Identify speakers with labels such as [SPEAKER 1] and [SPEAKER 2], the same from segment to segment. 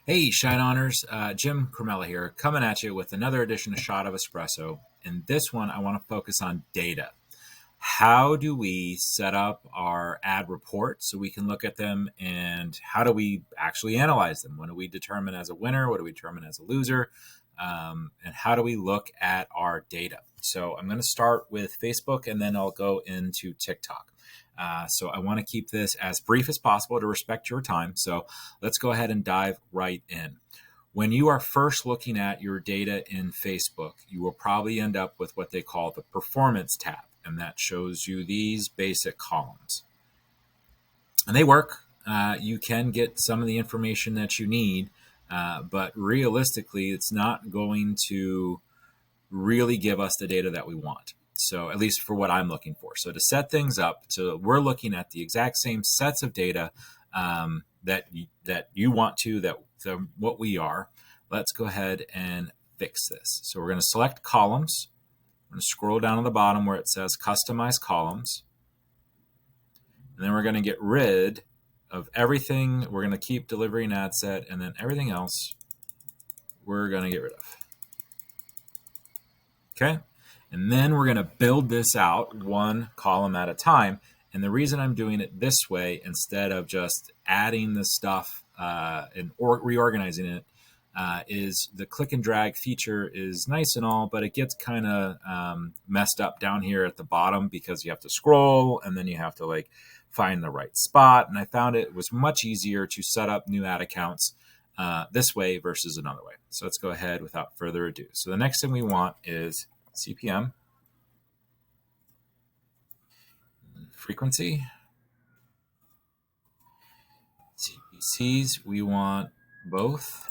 [SPEAKER 1] Hey, ShineOners, Jim Cremella here, coming at you with another edition of Shot of Espresso. In this one, I want to focus on data. How do we set up our ad reports so we can look at them, and how do we actually analyze them? What do we determine as a winner? What do we determine as a loser? And how do we look at our data? So I'm going to start with Facebook, and then I'll go into TikTok. So I want to keep this as brief as possible to respect your time. So let's go ahead and dive right in. When you are first looking at your data in Facebook, you will probably end up with what they call the performance tab, and that shows you these basic columns. And they work. You can get some of the information that you need, but realistically, it's not going to really give us the data that we want. So at least for what I'm looking for. So to set things up, we're looking at the exact same sets of data that you want what we are. Let's go ahead and fix this. So we're going to select columns. I'm going to scroll down to the bottom where it says customize columns. And then we're going to get rid of everything. We're going to keep delivery and ad set, and then everything else we're going to get rid of. Okay. And then we're going to build this out one column at a time. And the reason I'm doing it this way, instead of just adding the stuff and reorganizing it, is the click and drag feature is nice and all, but it gets kind of messed up down here at the bottom because you have to scroll and then you have to find the right spot. And I found it was much easier to set up new ad accounts this way versus another way. So let's go ahead without further ado. So the next thing we want is CPM, frequency, CPCs, we want both.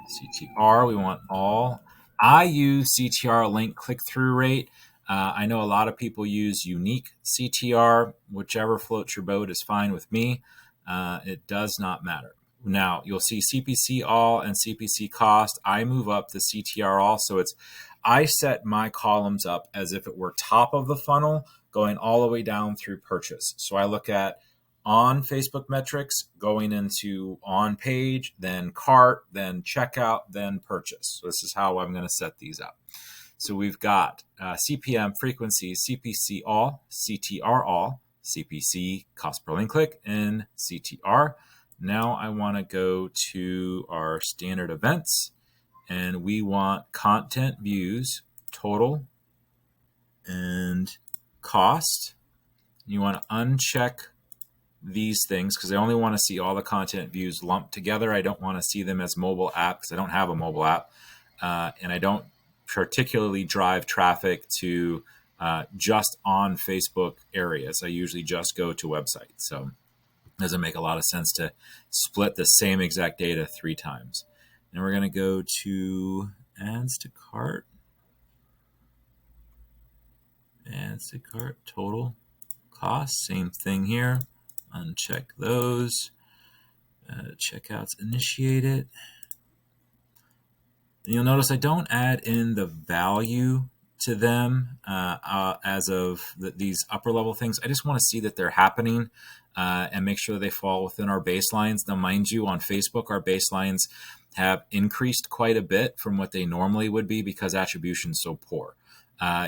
[SPEAKER 1] CTR, we want all. I use CTR, link click-through rate. I know a lot of people use unique CTR. Whichever floats your boat is fine with me. It does not matter. Now, you'll see CPC all and CPC cost. I move up the CTR all, so I set my columns up as if it were top of the funnel going all the way down through purchase. So I look at on Facebook metrics, going into on page, then cart, then checkout, then purchase. So this is how I'm going to set these up. So we've got CPM, frequency, CPC all, CTR all, CPC, cost per link click, and CTR. Now I want to go to our standard events, and we want content views, total, and cost. You want to uncheck these things because I only want to see all the content views lumped together. I don't want to see them as mobile app because I don't have a mobile app, and I don't particularly drive traffic to just on Facebook areas. I usually just go to websites. So it doesn't make a lot of sense to split the same exact data 3 times. And we're going to go to ads to cart, total, cost, same thing here. Uncheck those. Checkouts initiated. And you'll notice I don't add in the value to them as of these upper level things. I just want to see that they're happening and make sure they fall within our baselines. Now, mind you, on Facebook, our baselines have increased quite a bit from what they normally would be because attribution is so poor.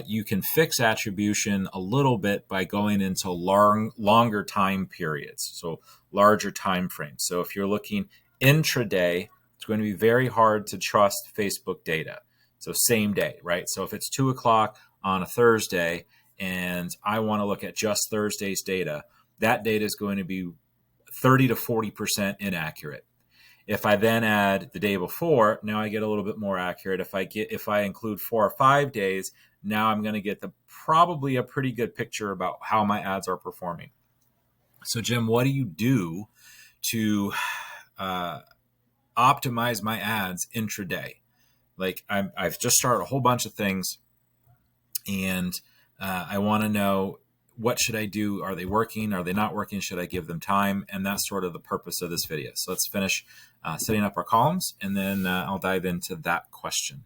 [SPEAKER 1] You can fix attribution a little bit by going into longer time periods, so larger time frames. So if you're looking intraday, it's going to be very hard to trust Facebook data. So same day, right? So if it's 2 o'clock on a Thursday and I want to look at just Thursday's data, that data is going to be 30 to 40% inaccurate. If I then add the day before, now I get a little bit more accurate. If I include 4 or 5 days, now I'm going to get probably a pretty good picture about how my ads are performing. So Jim, what do you do to optimize my ads intraday? I've just started a whole bunch of things, and I want to know, what should I do? Are they working? Are they not working? Should I give them time? And that's sort of the purpose of this video. So let's finish setting up our columns, and then I'll dive into that question.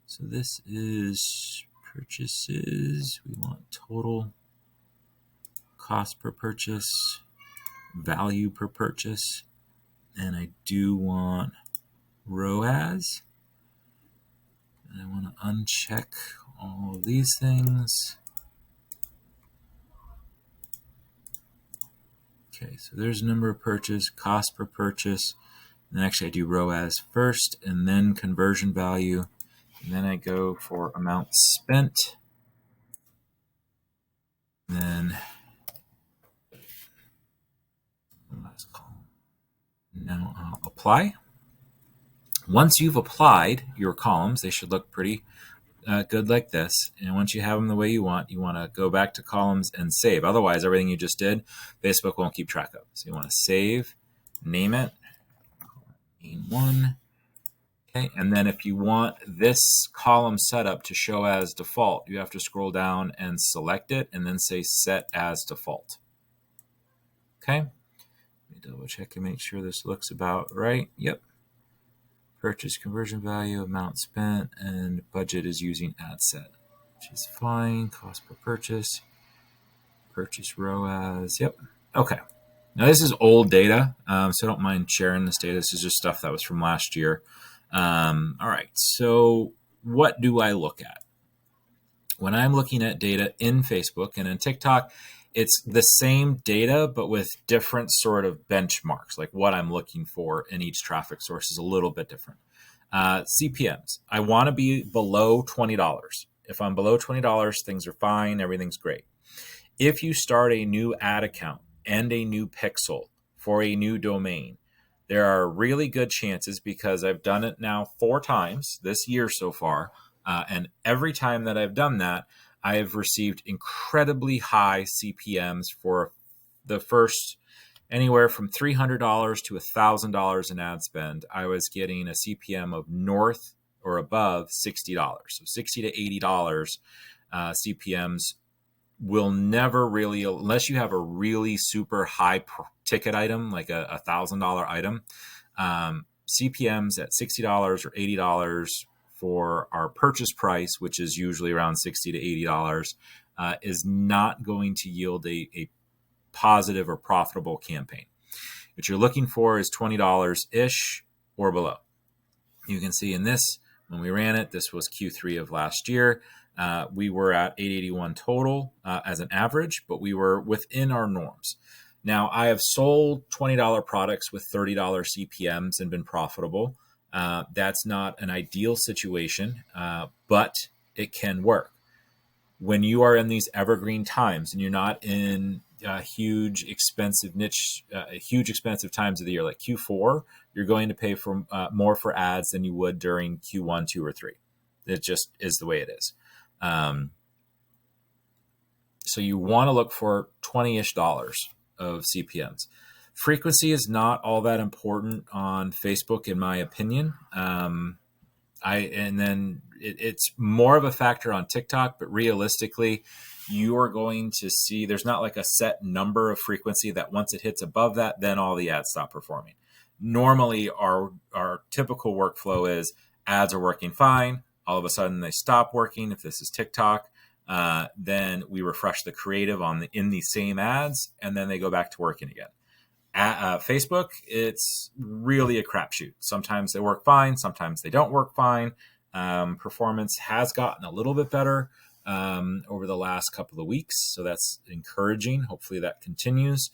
[SPEAKER 1] So this is purchases. We want total, cost per purchase, value per purchase, And I do want ROAS. And I want to uncheck all of these things. Okay, so there's number of purchase, cost per purchase. And actually I do ROAS first and then conversion value. And then I go for amount spent. And then last column. Now I'll apply. Once you've applied your columns, they should look pretty good like this. And once you have them the way you want to go back to columns and save. Otherwise, everything you just did, Facebook won't keep track of. So you want to save, name it, main one. Okay, and then if you want this column setup to show as default, you have to scroll down and select it and then say set as default. Okay, let me double check and make sure this looks about right. Yep. Purchase conversion value, amount spent, and budget is using ad set, which is fine. Cost per purchase, purchase ROAS. Yep. Okay. Now this is old data, so I don't mind sharing this data. This is just stuff that was from last year. All right. So what do I look at when I'm looking at data in Facebook and in TikTok? It's the same data, but with different sort of benchmarks, like what I'm looking for in each traffic source is a little bit different. CPMs, I want to be below $20. If I'm below $20, things are fine. Everything's great. If you start a new ad account and a new pixel for a new domain, there are really good chances, because I've done it now 4 times this year so far. And every time that I've done that, I have received incredibly high CPMs for the first anywhere from $300 to $1,000 in ad spend. I was getting a CPM of north or above $60. So $60 to $80 CPMs will never really, unless you have a really super high ticket item, like a $1,000 item, CPMs at $60 or $80 for our purchase price, which is usually around $60 to $80, is not going to yield a positive or profitable campaign. What you're looking for is $20-ish or below. You can see in this, when we ran it, this was Q3 of last year. We were at 881 total as an average, but we were within our norms. Now, I have sold $20 products with $30 CPMs and been profitable. That's not an ideal situation, but it can work. When you are in these evergreen times and you're not in huge expensive niche, huge expensive times of the year, like Q4, you're going to pay for more for ads than you would during Q1, 2, or 3. It just is the way it is. So you want to look for $20-ish of CPMs. Frequency is not all that important on Facebook, in my opinion. It's more of a factor on TikTok, but realistically, you are going to see there's not like a set number of frequency that once it hits above that, then all the ads stop performing. Normally, our typical workflow is ads are working fine. All of a sudden, they stop working. If this is TikTok, then we refresh the creative in the same ads, and then they go back to working again. Facebook, it's really a crapshoot. Sometimes they work fine, sometimes they don't work fine. Performance has gotten a little bit better over the last couple of weeks, so that's encouraging. Hopefully that continues.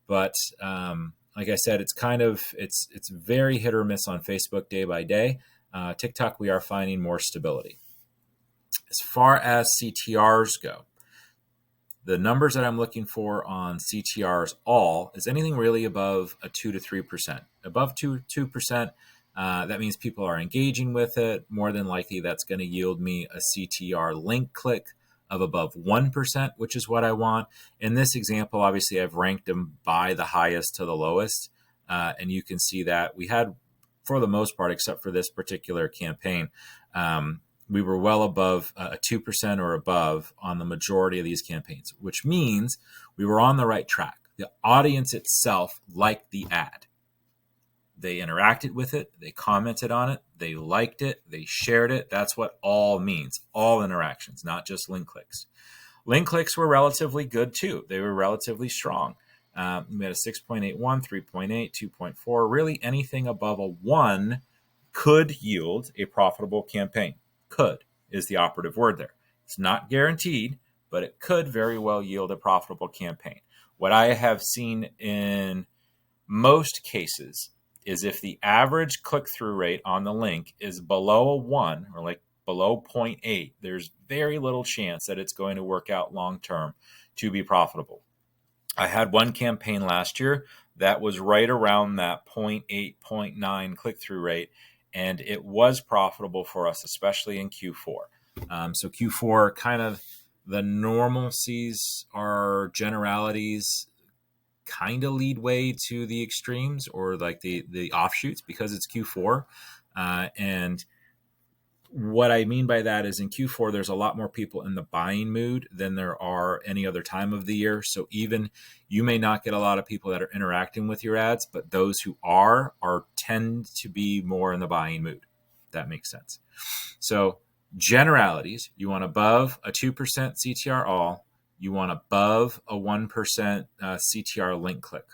[SPEAKER 1] But like I said, it's very hit or miss on Facebook day by day. TikTok, we are finding more stability. As far as CTRs go, the numbers that I'm looking for on CTRs all is anything really above a 2 to 3%. Above 2%, that means people are engaging with it. More than likely, that's going to yield me a CTR link click of above 1%, which is what I want. In this example, obviously, I've ranked them by the highest to the lowest. And you can see that we had, for the most part, except for this particular campaign, we were well above a 2% or above on the majority of these campaigns, which means we were on the right track. The audience itself liked the ad. They interacted with it. They commented on it. They liked it. They shared it. That's what all means. All interactions, not just link clicks. Link clicks were relatively good too. They were relatively strong. We had a 6.81, 3.8, 2.4. Really, anything above a 1 could yield a profitable campaign. Could is the operative word there. It's not guaranteed, but it could very well yield a profitable campaign. What I have seen in most cases is if the average click-through rate on the link is below a 1 or like below 0.8, there's very little chance that it's going to work out long-term to be profitable. I had one campaign last year that was right around that 0.8, 0.9 click-through rate, and it was profitable for us, especially in Q4. So Q4, kind of the normalcies are generalities, kind of lead way to the extremes or like the offshoots because it's Q4. And what I mean by that is in Q4, there's a lot more people in the buying mood than there are any other time of the year. So even you may not get a lot of people that are interacting with your ads, but those who are tend to be more in the buying mood. If that makes sense. So generalities, you want above a 2% CTR all, you want above a 1% CTR link click.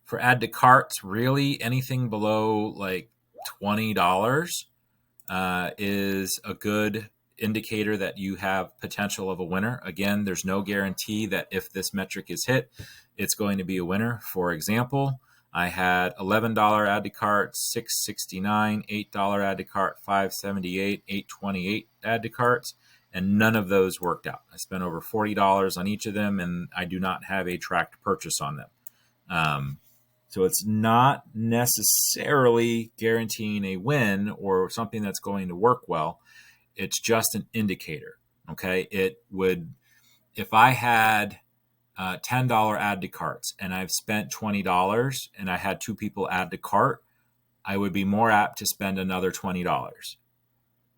[SPEAKER 1] For add to carts, really anything below like $20 is a good indicator that you have potential of a winner. Again, there's no guarantee that if this metric is hit, it's going to be a winner. For example, I had $11 add to cart, $6.69, $8 add to cart, $5.78, $8.28 add to carts, and none of those worked out. I spent over $40 on each of them, and I do not have a tracked purchase on them. So it's not necessarily guaranteeing a win or something that's going to work well. It's just an indicator. Okay. It would, if I had $10 add to carts and I've spent $20 and I had 2 people add to cart, I would be more apt to spend another $20.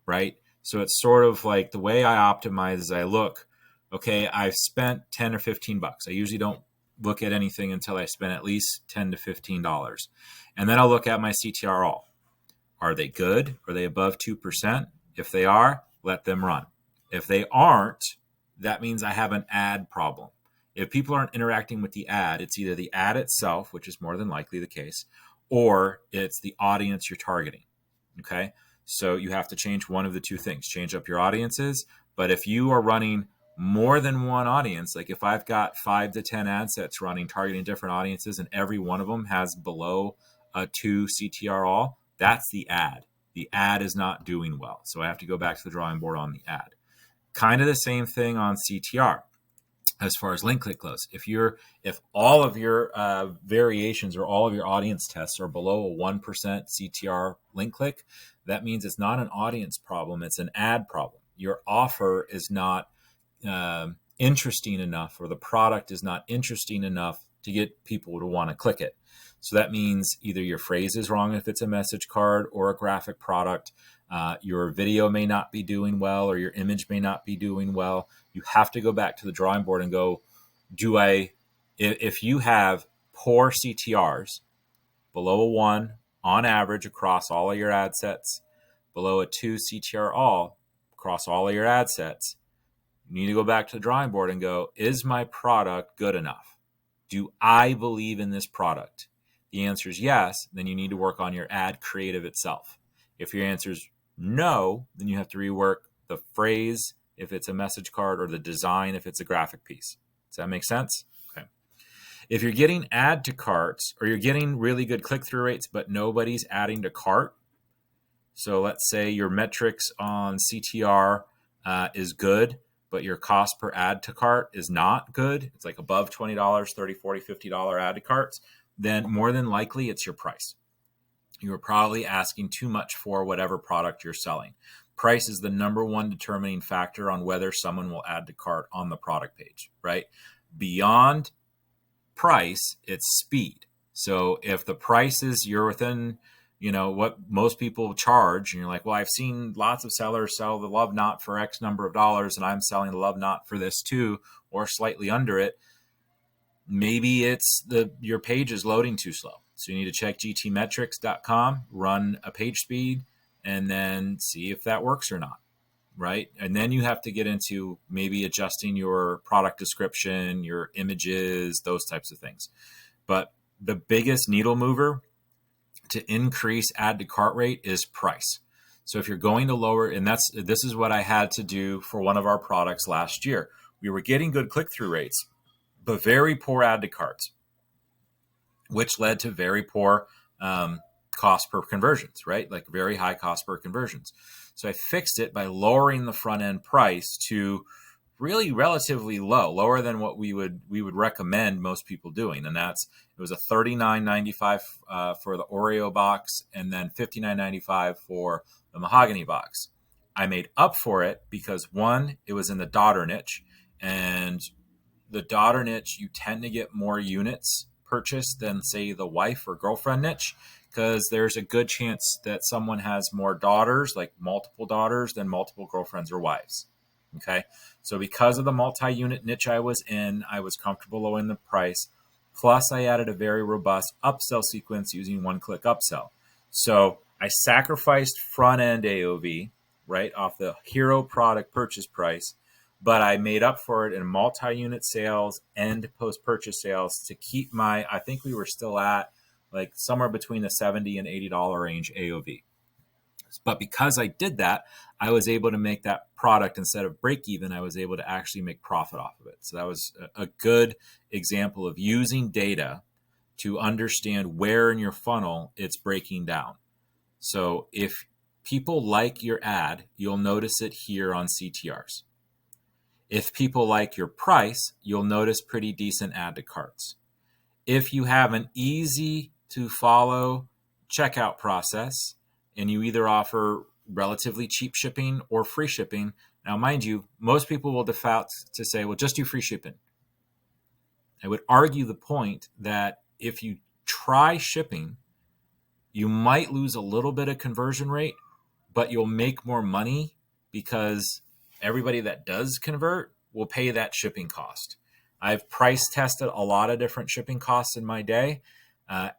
[SPEAKER 1] Right. So it's sort of like the way I optimize is I look, okay, I've spent 10 or 15 bucks. I usually don't look at anything until I spend at least $10 to $15. And then I'll look at my CTR all. Are they good? Are they above 2%? If they are, let them run. If they aren't, that means I have an ad problem. If people aren't interacting with the ad, it's either the ad itself, which is more than likely the case, or it's the audience you're targeting. Okay. So you have to change one of the two things, change up your audiences. But if you are running more than one audience, like if I've got 5 to 10 ad sets running, targeting different audiences, and every one of them has below a 2 CTR all, that's the ad. The ad is not doing well. So I have to go back to the drawing board on the ad. Kind of the same thing on CTR as far as link click goes. If all of your variations or all of your audience tests are below a 1% CTR link click, that means it's not an audience problem, it's an ad problem. Your offer is not interesting enough, or the product is not interesting enough to get people to want to click it. So that means either your phrase is wrong if it's a message card or a graphic product. Your video may not be doing well, or your image may not be doing well. You have to go back to the drawing board and go, if you have poor CTRs, below a 1 on average across all of your ad sets, below a 2 CTR all across all of your ad sets, you need to go back to the drawing board and go, is my product good enough? Do I believe in this product? The answer is yes, then you need to work on your ad creative itself. If your answer is no, then you have to rework the phrase if it's a message card, or the design if it's a graphic piece. Does that make sense? Okay. If you're getting add to carts, or you're getting really good click-through rates, but nobody's adding to cart, so let's say your metrics on CTR is good, but your cost per add to cart is not good, it's like above $20, $30, $40, $50 add to carts, then more than likely it's your price. You are probably asking too much for whatever product you're selling. Price is the number one determining factor on whether someone will add to cart on the product page, right? Beyond price, it's speed. So if the price is, you're within, what most people charge, and you're like, well, I've seen lots of sellers sell the Love Knot for X number of dollars, and I'm selling the Love Knot for this too, or slightly under it. Maybe it's your page is loading too slow. So you need to check gtmetrics.com, run a page speed, and then see if that works or not. right? And then you have to get into maybe adjusting your product description, your images, those types of things. But the biggest needle mover to increase add to cart rate is price. So if you're going to lower, and this is what I had to do for one of our products last year. We were getting good click-through rates, but very poor add to carts, which led to very poor cost per conversions, right? Like very high cost per conversions. So I fixed it by lowering the front end price to really relatively low, lower than what we would recommend most people doing. And it was a $39.95 for the Oreo box, and then $59.95 for the mahogany box. I made up for it because, one, it was in the daughter niche, and the daughter niche, you tend to get more units purchased than, say, the wife or girlfriend niche, because there's a good chance that someone has more daughters, like multiple daughters, than multiple girlfriends or wives. Okay. So because of the multi-unit niche I was in, I was comfortable lowering the price. Plus, I added a very robust upsell sequence using one-click upsell. So I sacrificed front-end AOV, right, off the hero product purchase price, but I made up for it in multi-unit sales and post-purchase sales to keep I think we were still at like somewhere between the $70 and $80 range AOV. But because I did that, I was able to make that product, instead of break even, I was able to actually make profit off of it. So that was a good example of using data to understand where in your funnel it's breaking down. So if people like your ad, you'll notice it here on CTRs. If people like your price, you'll notice pretty decent add to carts. If you have an easy to follow checkout process, and you either offer relatively cheap shipping or free shipping. Now, mind you, most people will default to say, well, just do free shipping. I would argue the point that if you try shipping, you might lose a little bit of conversion rate, but you'll make more money because everybody that does convert will pay that shipping cost. I've price tested a lot of different shipping costs in my day.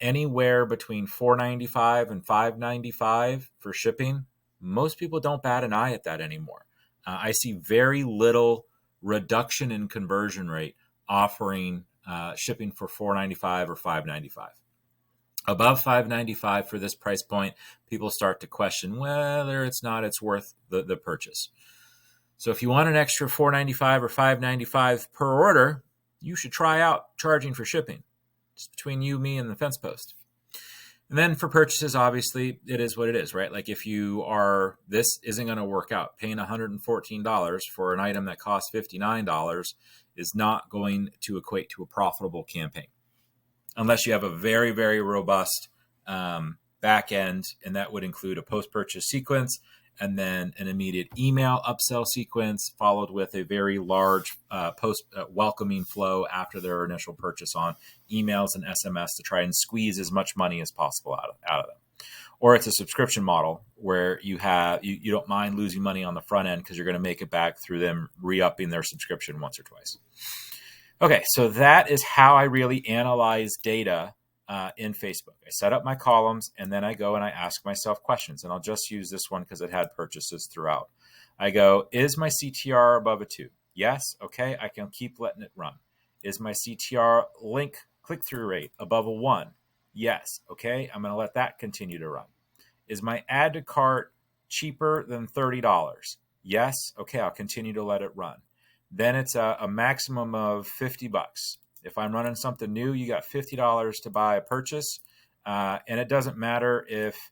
[SPEAKER 1] Anywhere between $4.95 and $5.95 for shipping. Most people don't bat an eye at that anymore. I see very little reduction in conversion rate offering shipping for $4.95 or $5.95. Above $5.95 for this price point, people start to question whether it's worth the purchase. So if you want an extra $4.95 or $5.95 per order, you should try out charging for shipping. It's between you, me, and the fence post. And then for purchases, obviously, it is what it is, right? Like if this isn't going to work out. Paying $114 for an item that costs $59 is not going to equate to a profitable campaign. Unless you have a very, very robust back end, and that would include a post-purchase sequence, and then an immediate email upsell sequence, followed with a very large post welcoming flow after their initial purchase on emails and SMS to try and squeeze as much money as possible out of them. Or it's a subscription model where you don't mind losing money on the front end because you're going to make it back through them re-upping their subscription once or twice. Okay, so that is how I really analyze data in Facebook. I set up my columns, and then I go and I ask myself questions. And I'll just use this one because it had purchases throughout. I go, is my CTR above a 2? Yes. Okay, I can keep letting it run. Is my CTR link click-through rate above a 1? Yes. Okay, I'm going to let that continue to run. Is my add to cart cheaper than $30? Yes. Okay, I'll continue to let it run. Then it's a maximum of $50. If I'm running something new, you got $50 to buy a purchase. And it doesn't matter if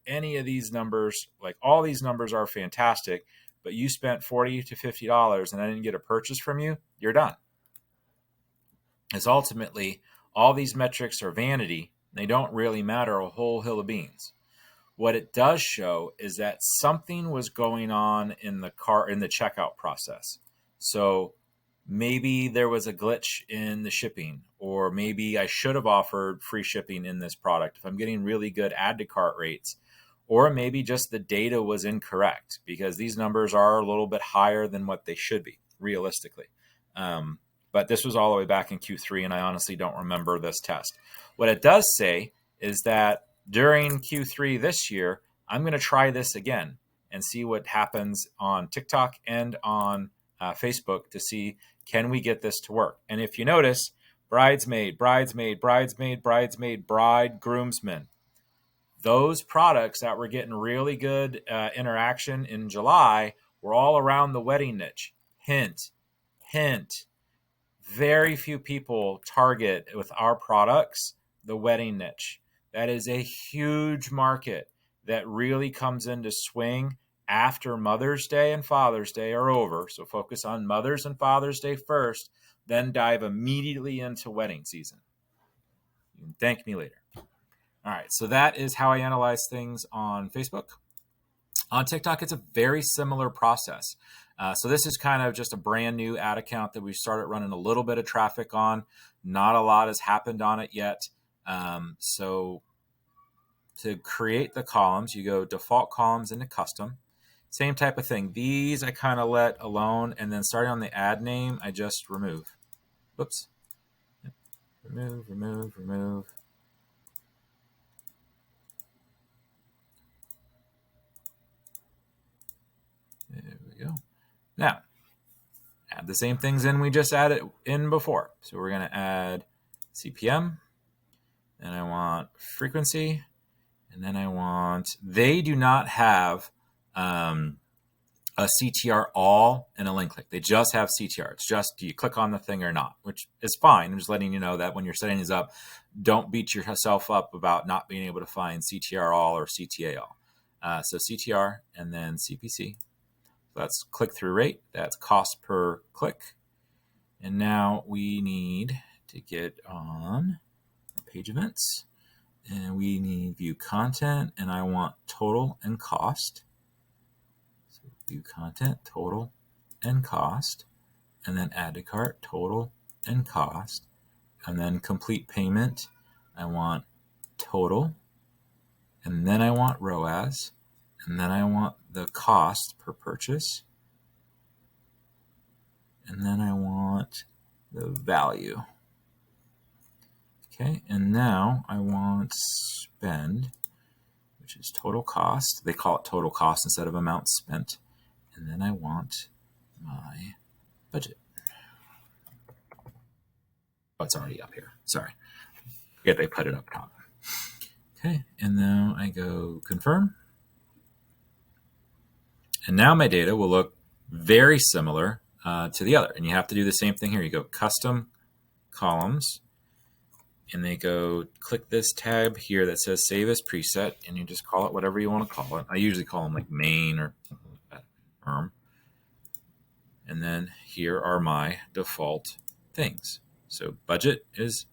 [SPEAKER 1] any of these numbers, like all these numbers are fantastic, but you spent $40 to $50 and I didn't get a purchase from you, you're done. It's ultimately, all these metrics are vanity. They don't really matter a whole hill of beans. What it does show is that something was going on in the checkout process. So maybe there was a glitch in the shipping, or maybe I should have offered free shipping in this product if I'm getting really good add to cart rates, or maybe just the data was incorrect because these numbers are a little bit higher than what they should be realistically. But this was all the way back in Q3, and I honestly don't remember this test. What it does say is that during Q3 this year, I'm going to try this again. and see what happens on TikTok and on Facebook to see, can we get this to work? And if you notice, bridesmaid, bridesmaid, bridesmaid, bridesmaid, bride, groomsmen, those products that were getting really good interaction in July were all around the wedding niche. Hint, hint, very few people target with our products the wedding niche. That is a huge market that really comes into swing after Mother's Day and Father's Day are over. So focus on Mother's and Father's Day first, then dive immediately into wedding season. You can thank me later. All right, so that is how I analyze things on Facebook. On TikTok, it's a very similar process. So this is kind of just a brand new ad account that we started running a little bit of traffic on. Not a lot has happened on it yet. So to create the columns, you go default columns into custom. Same type of thing. These I kind of let alone, and then starting on the ad name, I just remove. Whoops. Remove, remove, remove. There we go. Now, add the same things in we just added in before. So we're going to add CPM, and I want frequency, and then I want, they do not have a CTR all and a link click. They just have CTR. It's just, do you click on the thing or not, which is fine. I'm just letting you know that when you're setting these up, don't beat yourself up about not being able to find CTR all or CTA all. So CTR and then CPC. That's click-through rate. That's cost per click. And now we need to get on page events. And we need view content. And I want total and cost. So view content, total, and cost. And then add to cart, total, and cost. And then complete payment. I want total. And then I want ROAS. And then I want the cost per purchase. And then I want the value. Okay, and now I want spend, which is total cost. They call it total cost instead of amount spent. And then I want my budget. Oh, it's already up here. Sorry. Yeah, they put it up top. Okay, and now I go confirm. And now my data will look very similar to the other. And you have to do the same thing here. You go custom columns, and they go click this tab here that says save as preset, and you just call it whatever you want to call it. I usually call them like main or something like that. And then here are my default things. So budget is,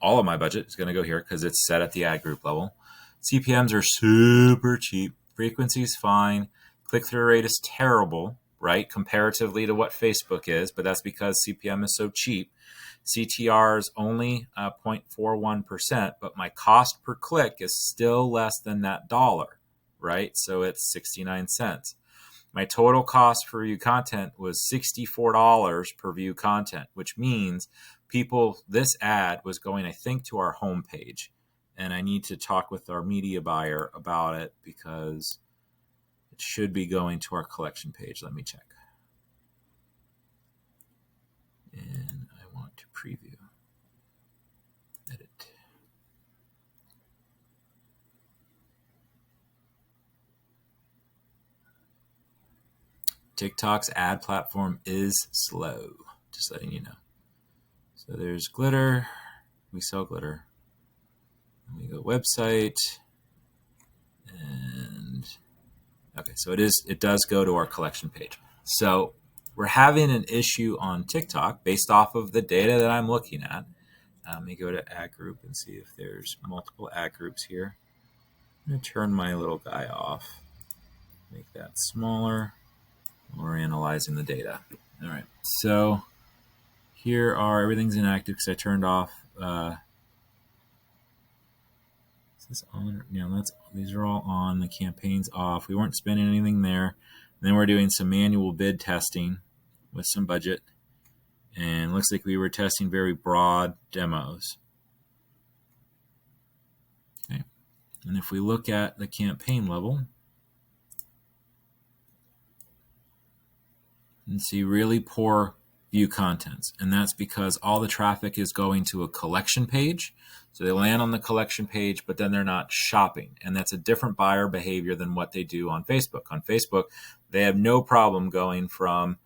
[SPEAKER 1] all of my budget is going to go here because it's set at the ad group level. CPMs are super cheap. Frequency is fine. Click-through rate is terrible, right, comparatively to what Facebook is, but that's because CPM is so cheap. CTR is only 0.41%, but my cost per click is still less than that dollar, right? So it's 69 cents. My total cost for view content was $64 per view content, which means this ad was going, I think, to our homepage. And I need to talk with our media buyer about it because it should be going to our collection page. Let me check. And I want to preview. Edit. TikTok's ad platform is slow, just letting you know. So there's glitter. We sell glitter. And we go website. And okay, so it does go to our collection page. So we're having an issue on TikTok based off of the data that I'm looking at. Let me go to ad group and see if there's multiple ad groups here. I'm going to turn my little guy off. Make that smaller. We're analyzing the data. All right, so here are, everything's inactive because I turned off. Is this on? No, these are all on. The campaign's off. We weren't spending anything there. And then we're doing some manual bid testing with some budget. And it looks like we were testing very broad demos. Okay. And if we look at the campaign level, and see really poor view contents. And that's because all the traffic is going to a collection page. So they land on the collection page, but then they're not shopping. And that's a different buyer behavior than what they do on Facebook. On Facebook, they have no problem going from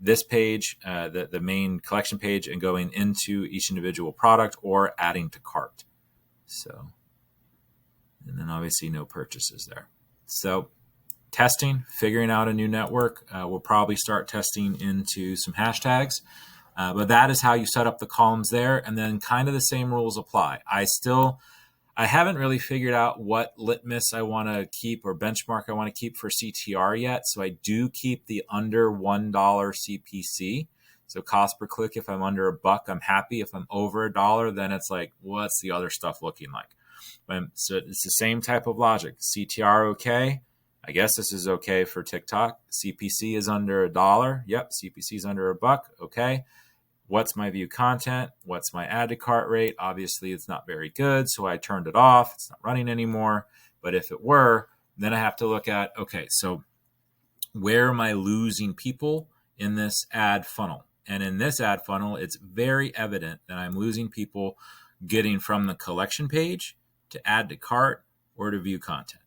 [SPEAKER 1] this page, the main collection page, and going into each individual product or adding to cart. So, and then obviously no purchases there. So testing, figuring out a new network. We'll probably start testing into some hashtags, but that is how you set up the columns there. And then kind of the same rules apply. I haven't really figured out what litmus I want to keep or benchmark I want to keep for CTR yet. So I do keep the under $1 CPC. So cost per click, if I'm under $1, I'm happy. If I'm over $1, then it's like, what's the other stuff looking like? So it's the same type of logic. CTR okay. I guess this is okay for TikTok. CPC is under $1. Yep, CPC is under $1. Okay. What's my view content? What's my add to cart rate? Obviously, it's not very good, so I turned it off. It's not running anymore. But if it were, then I have to look at, okay, so where am I losing people in this ad funnel? And in this ad funnel, it's very evident that I'm losing people getting from the collection page to add to cart or to view content,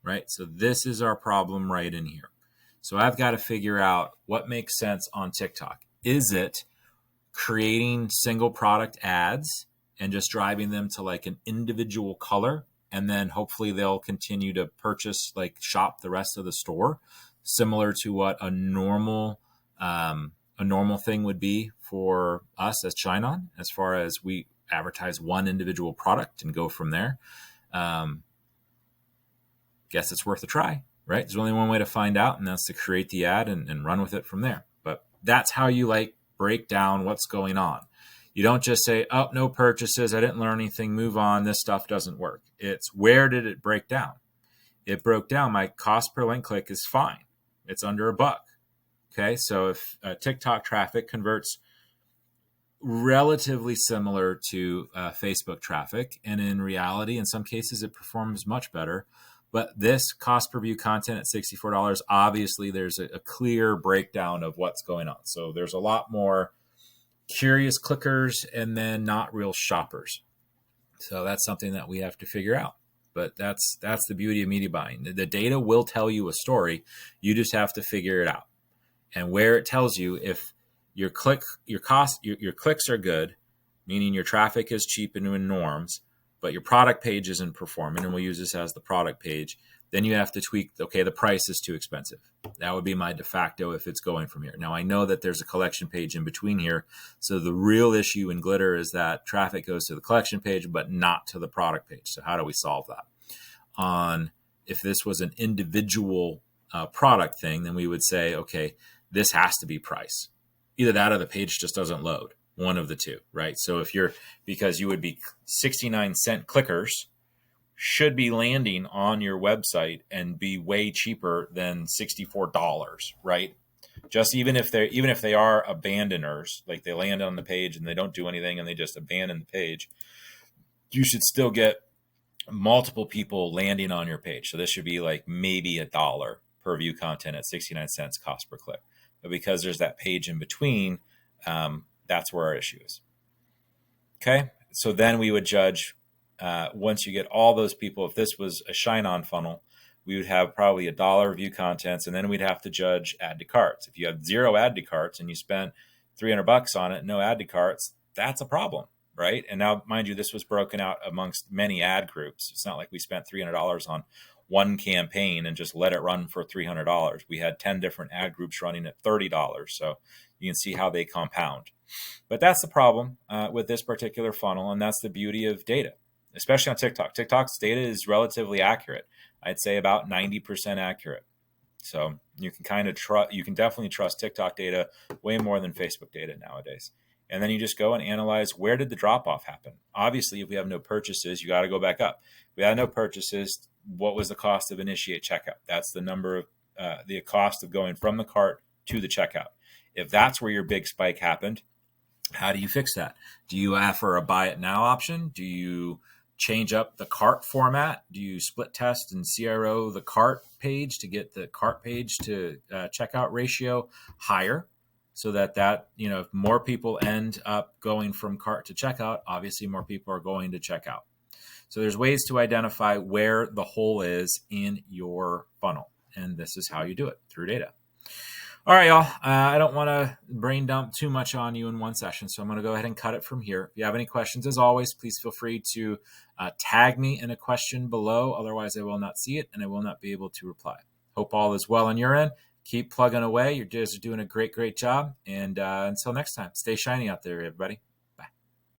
[SPEAKER 1] right? So this is our problem right in here. So I've got to figure out what makes sense on TikTok. Is it creating single product ads and just driving them to like an individual color, and then hopefully they'll continue to purchase, like shop the rest of the store, similar to what a normal thing would be for us as ShineOn, as far as we advertise one individual product and go from there. Guess it's worth a try, right? There's only one way to find out, and that's to create the ad and run with it from there. But that's how you like break down what's going on. You don't just say, oh, no purchases, I didn't learn anything, move on, this stuff doesn't work. It's where did it break down? It broke down. My cost per link click is fine. It's under $1. Okay, so if TikTok traffic converts relatively similar to Facebook traffic, and in reality, in some cases, it performs much better. But this cost per view content at $64, obviously there's a clear breakdown of what's going on. So there's a lot more curious clickers and then not real shoppers. So that's something that we have to figure out. But that's the beauty of media buying. The data will tell you a story. You just have to figure it out. And where it tells you if your clicks are good, meaning your traffic is cheap and in norms, but your product page isn't performing, and we'll use this as the product page, then you have to tweak, okay, the price is too expensive. That would be my de facto if it's going from here. Now, I know that there's a collection page in between here, so the real issue in Glitter is that traffic goes to the collection page, but not to the product page. So how do we solve that? If this was an individual product thing, then we would say, okay, this has to be price. Either that or the page just doesn't load. One of the two, right? So because you would be 69-cent clickers should be landing on your website and be way cheaper than $64, right? Just even if they are abandoners, like they land on the page and they don't do anything and they just abandon the page, you should still get multiple people landing on your page. So this should be like maybe $1 per view content at 69 cents cost per click. But because there's that page in between, that's where our issue is. Okay, so then we would judge once you get all those people. If this was a ShineOn funnel, we would have probably $1 view contents, and then we'd have to judge add to carts. If you have 0 add to carts and you spent $300 on it, no add to carts, that's a problem, right? And now, mind you, this was broken out amongst many ad groups. It's not like we spent $300 on one campaign and just let it run for $300. We had 10 different ad groups running at $30. So you can see how they compound. But that's the problem with this particular funnel, and that's the beauty of data, especially on TikTok. TikTok's data is relatively accurate. I'd say about 90% accurate. So you can definitely trust TikTok data way more than Facebook data nowadays. And then you just go and analyze, where did the drop off happen? Obviously, if we have no purchases, you got to go back up. We had no purchases. What was the cost of initiate checkout? That's the number of the cost of going from the cart to the checkout. If that's where your big spike happened, how do you fix that? Do you offer a buy it now option? Do you change up the cart format? Do you split test and CRO the cart page to get the cart page to checkout ratio higher, so that if more people end up going from cart to checkout, obviously more people are going to checkout. So there's ways to identify where the hole is in your funnel, and this is how you do it, through data. All right, y'all. I don't want to brain dump too much on you in one session, so I'm going to go ahead and cut it from here. If you have any questions, as always, please feel free to tag me in a question below. Otherwise, I will not see it, and I will not be able to reply. Hope all is well on your end. Keep plugging away. You guys are doing a great, great job. And until next time, stay shiny out there, everybody.